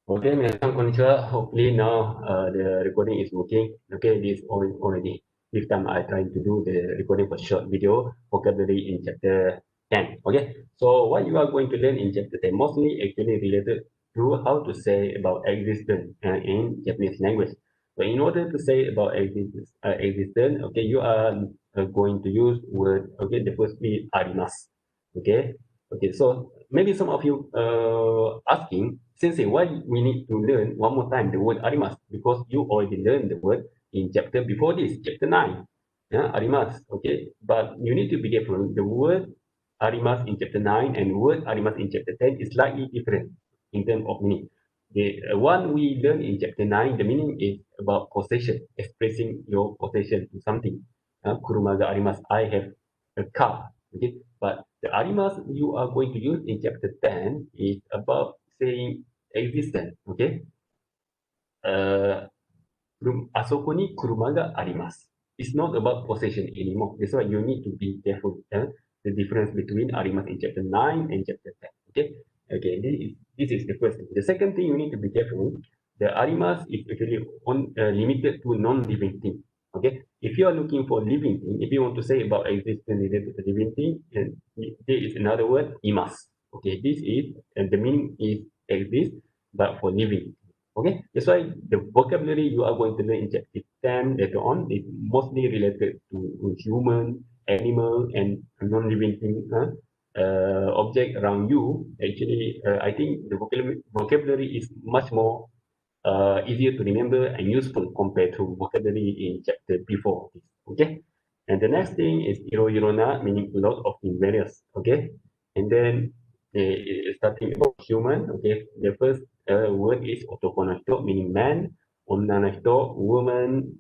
Okay, minasan konnichiwa. Hopefully now the recording is working. Okay, this already fifth time I trying to do the recording for short video vocabulary in chapter 10. Okay, so what you are going to learn in chapter 10 mostly actually related to how to say about existence in Japanese language. So in order to say about existence, okay, you are going to use word. Okay, the first be arimasu. Okay, okay, so maybe some of you asking, Sensei, why we need to learn one more time the word arimas? Because you already learned the word in chapter before this, chapter 9. Yeah, arimas. Okay, but you need to be careful. The word arimas in chapter 9 and word arimas in chapter 10 is slightly different in terms of meaning. The one we learn in chapter 9, the meaning is about possession, expressing your possession to something. Kurumaga arimas, I have a car. Okay, but the arimas you are going to use in chapter 10 is about saying existence. Okay. Uh, あそこに車があります. It's not about possession anymore. That's why you need to be careful. The difference between arimas in chapter 9 and chapter 10. Okay. Okay. This is the first thing. The second thing you need to be careful. The arimas is actually limited to non-living thing. Okay. If you are looking for living thing, if you want to say about existence related to living thing, then there is another word, imas. Okay. This is, and the meaning is exist, but for living. Okay, that's why the vocabulary you are going to learn in chapter 10 later on is mostly related to human, animal, and non-living thing, object around you. Actually, I think the vocabulary is much more easier to remember and useful compared to vocabulary in chapter before this. Okay, and the next thing is iro-irona, meaning a lot of in various. Okay, and then starting about human. Okay, the first word is otoko no hito, meaning man. Onna no hito, woman.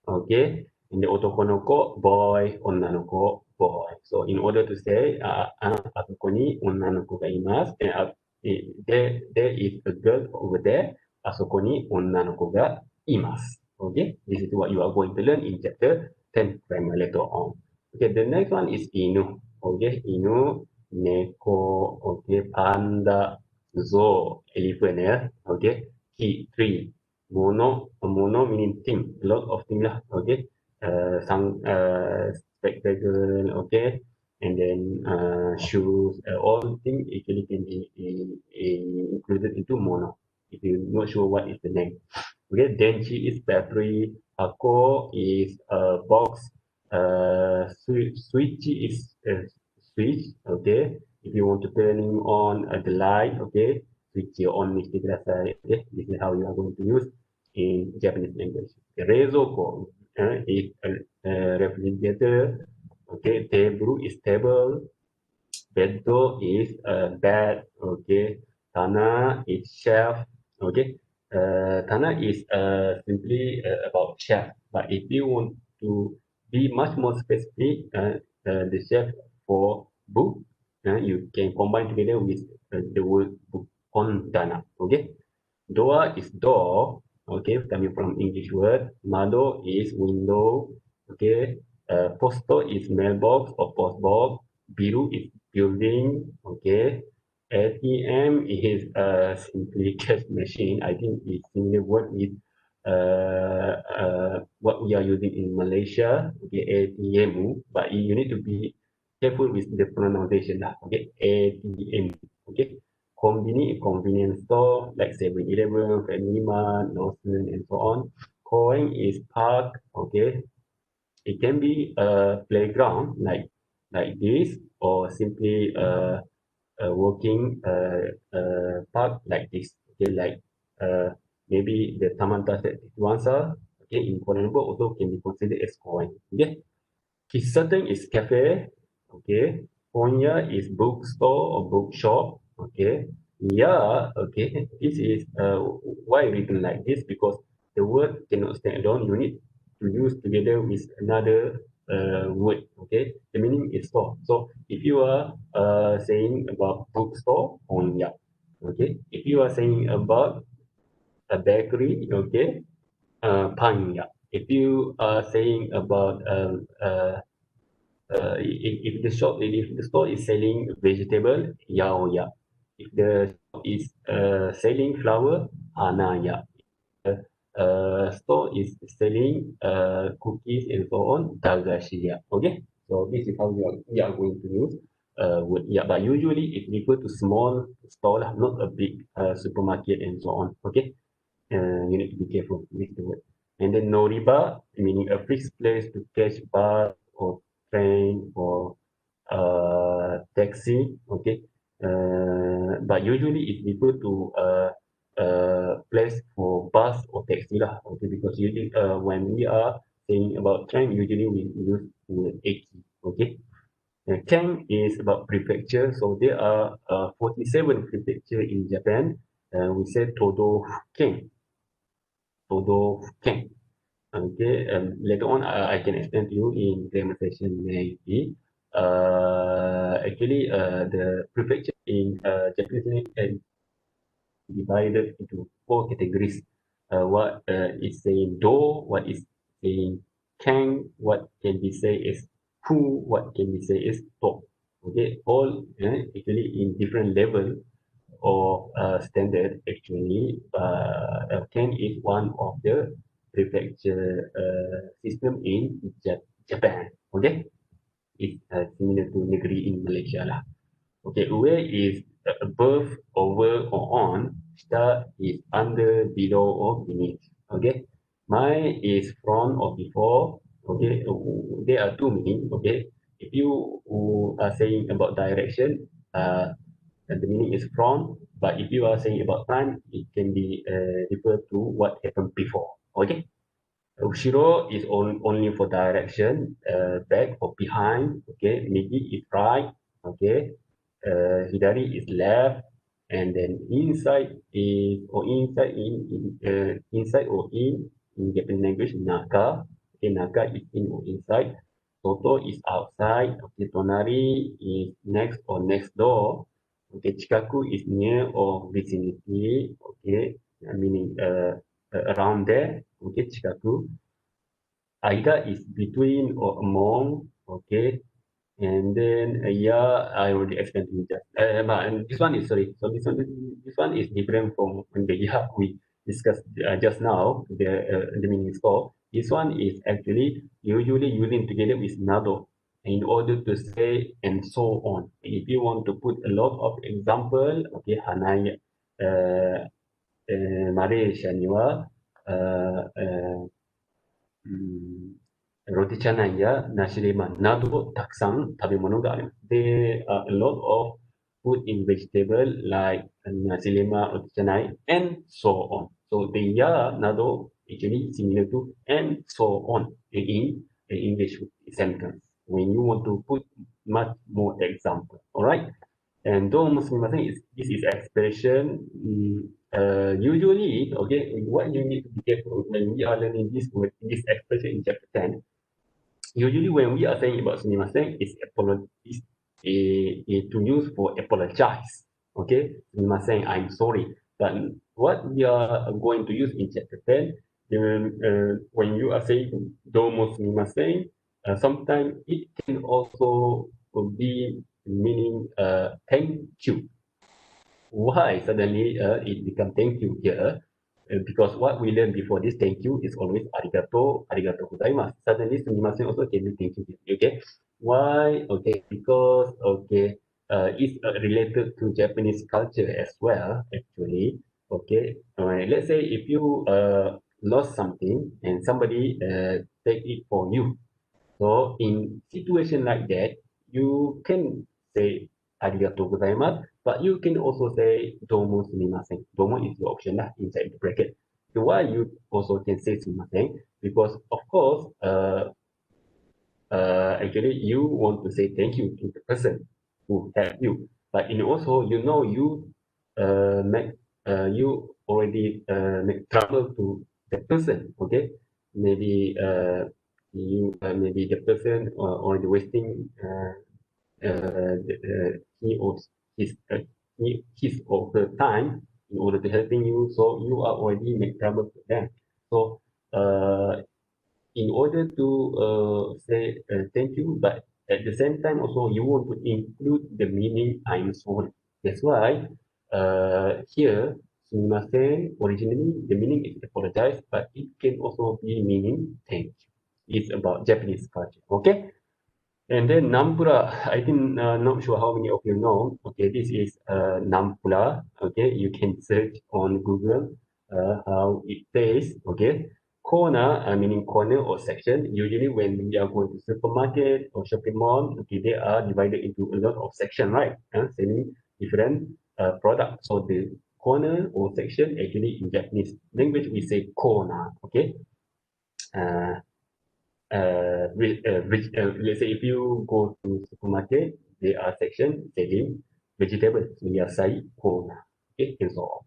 Okay, and the otoko no ko, boy. Onna no ko, boy. So in order to say, asoko ni onna no ko ga imasu, there is a girl over there. Asoko ni onna no ko ga imasu. Okay, this is what you are going to learn in chapter 10 grammar later on. Okay, the next one is inu. Okay, inu, neko, okay, panda, zoo, elephant, yeah, okay, key, tree, mono meaning thing, a lot of thing lah, okay, some spectacle, okay, and then shoes, all things actually can be included into mono. If you're not sure what is the name, okay, denchi is battery, ako is a box, switch is switch, okay. If you want to turning on the light, okay, switch on niしてください. Okay, this is how you are going to use in Japanese language. Okay, 冷蔵庫 is a refrigerator. Okay, table is table. Bed is a bed. Okay, Tana is shelf. Okay, Tana is simply about shelf. But if you want to be much more specific, the shelf for book, you can combine together with the word book on Dana. Okay, door is door. Okay, coming from English word. Mado is window. Okay, posto is mailbox or post box. Biru is building. Okay, ATM is simply cash machine. I think it's similar word with what we are using in Malaysia. Okay, ATM, but you need to be careful with the pronunciation lah. Okay, ATM. Okay, convenience store like 7-Eleven, Family Mart, Lawson, and so on. Coin is park. Okay, it can be a playground like this, or simply a working park like this. Okay, like maybe the Taman Tasek Tuansa. Okay, in Kuala Lumpur also can be considered as coin. Okay, Kisateng is cafe. Okay, Ponya is bookstore or bookshop. Okay, yeah. Okay, this is why written like this, because the word cannot stand alone. You need to use together with another word. Okay, the meaning is store. So if you are saying about bookstore, Ponya. Okay, if you are saying about a bakery, okay, Panya. If you are saying about if the store is selling vegetable, yaoya. If the shop is selling flower, hana ya. Store is selling cookies and so on, dagashi ya. Okay, so this is how we are going to use word ya. But usually it refer to small store lah, not a big supermarket and so on. Okay, you need to be careful with the word. And then no riba, meaning a fixed place to catch bus or train or taxi. Okay, but usually it refer to place for bus or taxi lah. Okay, because usually when we are saying about train, usually we use the eki. Okay. Ken is about prefecture, so there are 47 prefecture in Japan. We say Todo Ken. Todo Ken. Okay, later on I can explain to you in grammar session maybe. Actually, the prefecture in Japanese language can be divided into four categories. What is saying do, what is saying can, what can be said is who, what can be said is to. Okay, all actually in different level or standard actually. Can is one of the prefecture system in Japan. Okay, it's similar to negeri in Malaysia lah. Okay, where is above, over, or on? Start is under, below, or beneath. Okay, mine is from or before. Okay, there are two meaning. Okay, if you are saying about direction, and the meaning is from. But if you are saying about time, it can be referred to what happened before. Okay. Ushiro is only for direction, back or behind. Okay. Migi is right. Okay. Hidari is left. And then inside is or inside inside or in Japanese language naka. Okay, naka is in or inside. Toto is outside. Okay, tonari is next or next door. Okay, chikaku is near or vicinity. Okay, meaning around there. Okay, chikaku. Aida is between or among. Okay, and then yeah, I already explained to you just. But and this one is sorry. So this one is different from the yeah we discussed just now. The meaning is called. This one is actually usually using together with nado in order to say and so on. If you want to put a lot of example, okay, hanai, mare shaniwa, uh, ロティチャナイやナシレマなどたくさん食べ物があります。There are a lot of food in vegetable like ナシレマ、ロティチャナイ and so on. So the ya など actually similar to and so on in English sentence. When you want to put much more example. Alright? And どうもすみません this is expression usually, okay, what you need to be careful when we are learning this expression in chapter 10. Usually when we are saying about sumimasen, it's to use for apologize. Okay, sumimasen, I'm sorry. But what we are going to use in chapter 10, when you are saying domo sumimasen, sometimes it can also be meaning thank you. Why suddenly it become thank you here? Because what we learned before this thank you is always arigato, arigato gozaimasu. Suddenly sumimasen also can be thank you. Okay. Why? Okay, because okay, it's related to Japanese culture as well, actually. Okay. Let's say if you lost something and somebody take it for you. So in situation like that, you can say arigatou gozaimasu, but you can also say domo sumimasen. Domo is the option lah inside the bracket. So why you also can say sumimasen? Because of course, actually you want to say thank you to the person who helped you, but in also you know you make you already make trouble to the person. Okay, maybe maybe the person already wasting he or his or her time in order to helping you, so you are already make trouble to them. So in order to say thank you, but at the same time also you want to include the meaning I'm sorry. That's why here, sumimasen, originally the meaning is apologize, but it can also be meaning thank you. It's about Japanese culture. Okay. And then Nampula, I think not sure how many of you know. Okay, this is Nampula. Okay, you can search on Google how it says. Okay, corner, meaning corner or section. Usually when we are going to supermarket or shopping mall, okay, they are divided into a lot of section, right? Selling different products. So the corner or section actually in Japanese language we say corner. Okay. Uh, let's say if you go to supermarket, there are sections selling vegetables, yasai, corn, okay, and so on.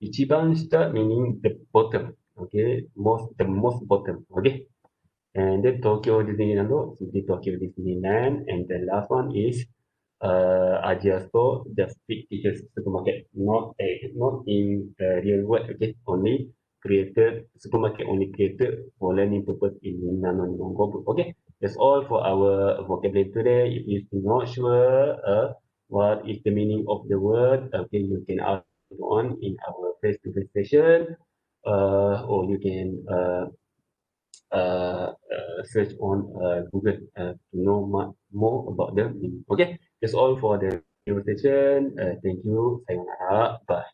Ichiban shita meaning the bottom, okay, the most bottom, okay. And then Tokyo Disneyland, simply Tokyo Disneyland, and the last one is Asia Store, just fictitious supermarket, not in the real world, okay, only created supermarket only created for learning purpose in Nano Group. Okay, that's all for our vocabulary today. If you're still not sure what is the meaning of the word, okay, you can ask on in our face-to-face session, or you can search on Google to know more about the meaning. Okay, that's all for the video session. Thank you. Sayonara. Bye.